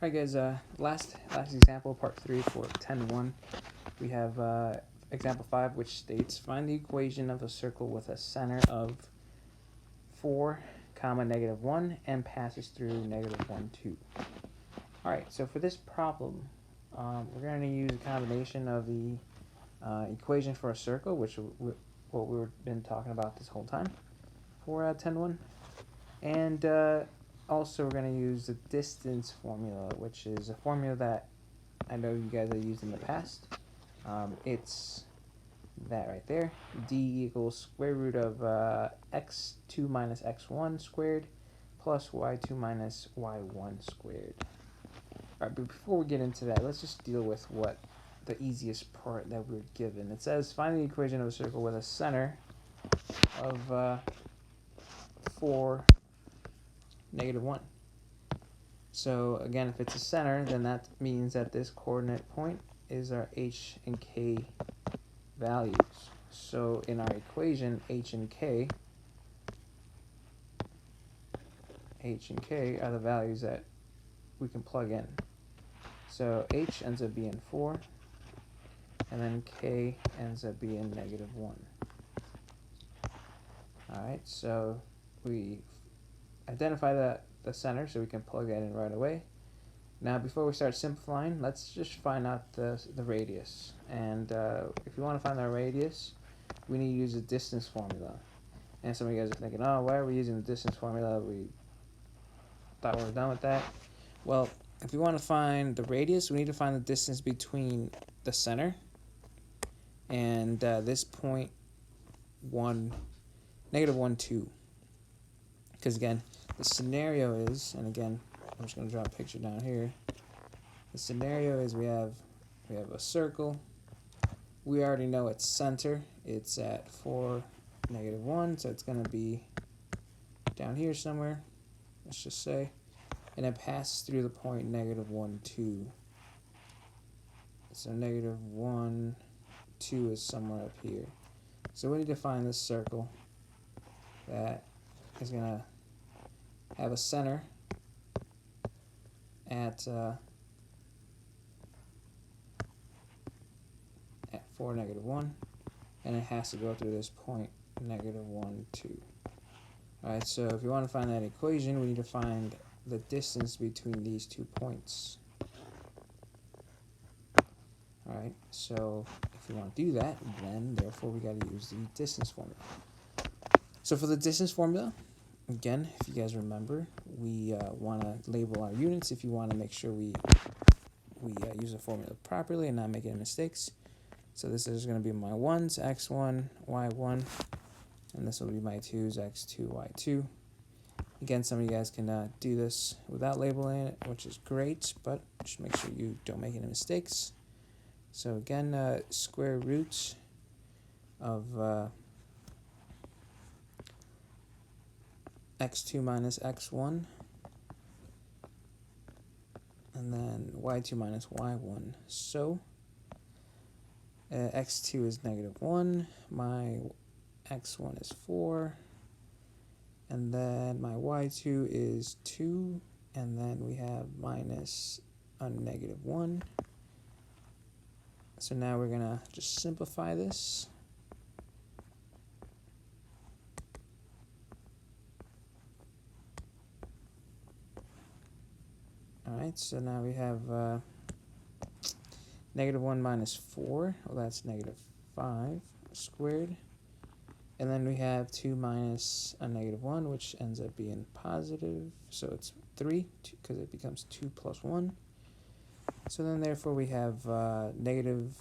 Alright guys, last example, part 3 for 10-1. We have example 5, which states, find the equation of a circle with a center of 4, comma, negative 1, and passes through negative 1, 2. Alright, so for this problem, we're going to use a combination of the equation for a circle, which what we've been talking about this whole time for 10-1, and also we're going to use the distance formula, which is a formula that I know you guys have used in the past. It's that right there. D equals square root of x2 minus x1 squared plus y2 minus y1 squared. Alright, but before we get into that, let's just deal with what the easiest part that we're given. It says, find the equation of a circle with a center of 4, negative 1. So again, if it's a center, then that means that this coordinate point is our h and k values. So in our equation, h and k are the values that we can plug in. So h ends up being 4, and then k ends up being negative 1. Alright, so we identify the center, so we can plug that in right away. Now, before we start simplifying, let's just find out the radius. And if you want to find our radius, we need to use the distance formula. And some of you guys are thinking, oh, why are we using the distance formula? We thought we were done with that. Well, if we want to find the radius, we need to find the distance between the center and this point 1, negative 1, 2. Because again, the scenario is, and again, I'm just going to draw a picture down here. The scenario is we have a circle. We already know its center. It's at 4, negative 1, so it's going to be down here somewhere, let's just say. And it passes through the point negative 1, 2. So negative 1, 2 is somewhere up here. So we need to find this circle that is going to have a center at 4, negative 1, and it has to go through this point negative 1, 2. Alright, so if you want to find that equation, we need to find the distance between these 2 points. Alright, so if you want to do that, then therefore we got to use the distance formula. So for the distance formula, again, if you guys remember, we want to label our units if you want to make sure we use the formula properly and not make any mistakes. So this is going to be my 1's, x1, y1, and this will be my 2's, x2, y2. Again, some of you guys can do this without labeling it, which is great, but just make sure you don't make any mistakes. So again, square root of x2 minus x1, and then y2 minus y1. So x2 is negative 1, my x1 is 4, and then my y2 is 2, and then we have minus a negative 1. So now we're going to just simplify this. Alright, so now we have negative 1 minus 4, well that's negative 5 squared. And then we have 2 minus a negative 1, which ends up being positive, so it's 3, because it becomes 2 plus 1. So then therefore we have negative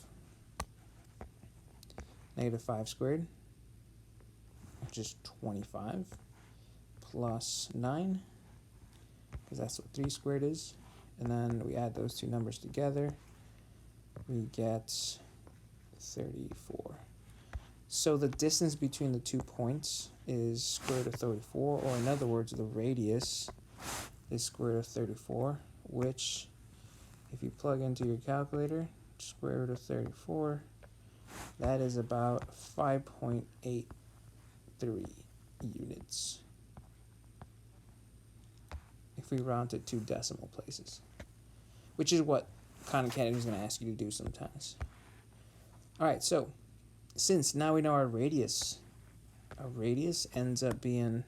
5 squared, which is 25, plus 9, because that's what 3 squared is. And then we add those two numbers together, we get 34. So the distance between the 2 points is square root of 34, or in other words, the radius is square root of 34, which, if you plug into your calculator, square root of 34, that is about 5.83 units, if we round to 2 decimal places. which is what Khan Academy is going to ask you to do sometimes. Alright, so since now we know our radius ends up being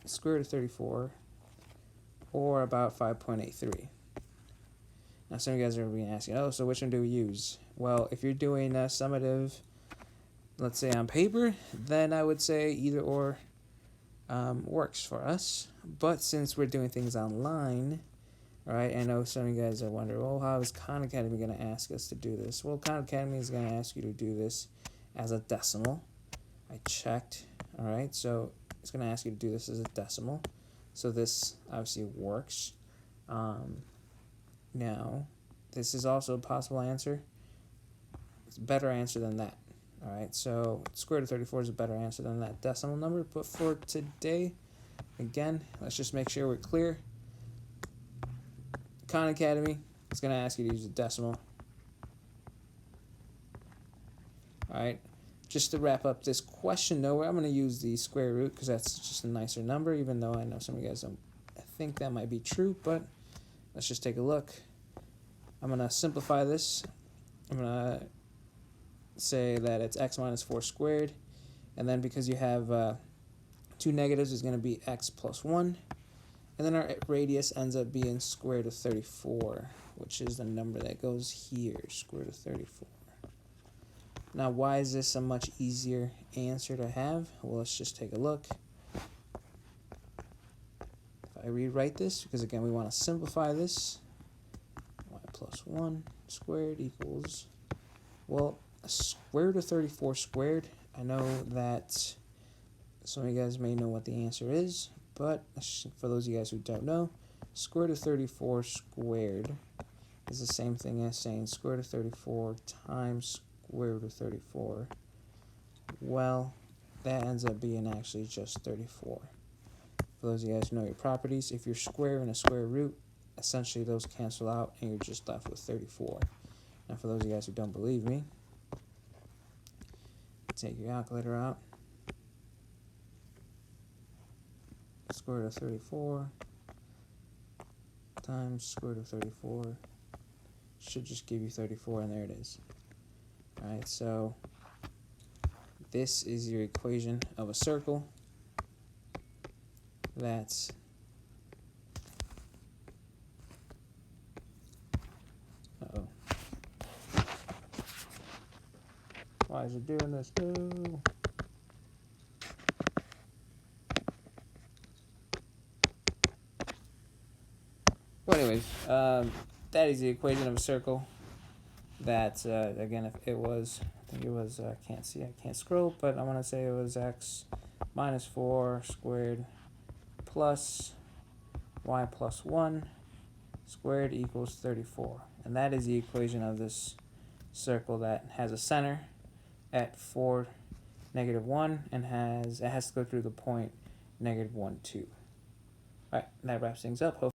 square root of 34, or about 5.83. Now some of you guys are going to be asking, oh, so which one do we use? Well, if you're doing a summative, let's say on paper, then I would say either or works for us. But since we're doing things online, right, I know some of you guys are wondering, well, how is Khan Academy going to ask us to do this? Well, Khan Academy is going to ask you to do this as a decimal. I checked, all right, so it's going to ask you to do this as a decimal. So this obviously works. Now, this is also a possible answer. It's a better answer than that. All right, so square root of 34 is a better answer than that decimal number. But for today, again, let's just make sure we're clear. Khan Academy is going to ask you to use a decimal. All right, just to wrap up this question, though, I'm going to use the square root because that's just a nicer number, even though I know some of you guys don't think that might be true, but let's just take a look. I'm going to simplify this. I'm going to say that it's x minus 4 squared, and then because you have two negatives, it's going to be x plus 1, and then our radius ends up being square root of 34, which is the number that goes here, square root of 34. Now, why is this a much easier answer to have? Well, let's just take a look. If I rewrite this, because again, we want to simplify this, y plus 1 squared equals, well, square root of 34 squared. I know that some of you guys may know what the answer is, but for those of you guys who don't know, square root of 34 squared is the same thing as saying square root of 34 times square root of 34. Well, that ends up being actually just 34. For those of you guys who know your properties, if you're squaring a square root, essentially those cancel out and you're just left with 34. Now for those of you guys who don't believe me, take your calculator out. Square root of 34 times square root of 34 should just give you 34, and there it is. Alright, so this is your equation of a circle. That's why is it doing this? No. Well, anyways, that is the equation of a circle. That again, if it was, I think it was, I can't scroll, but I want to say it was x minus 4 squared plus y plus 1 squared equals 34. And that is the equation of this circle that has a center at 4, negative 1, and it has to go through the point negative 1, 2. Alright, that wraps things up.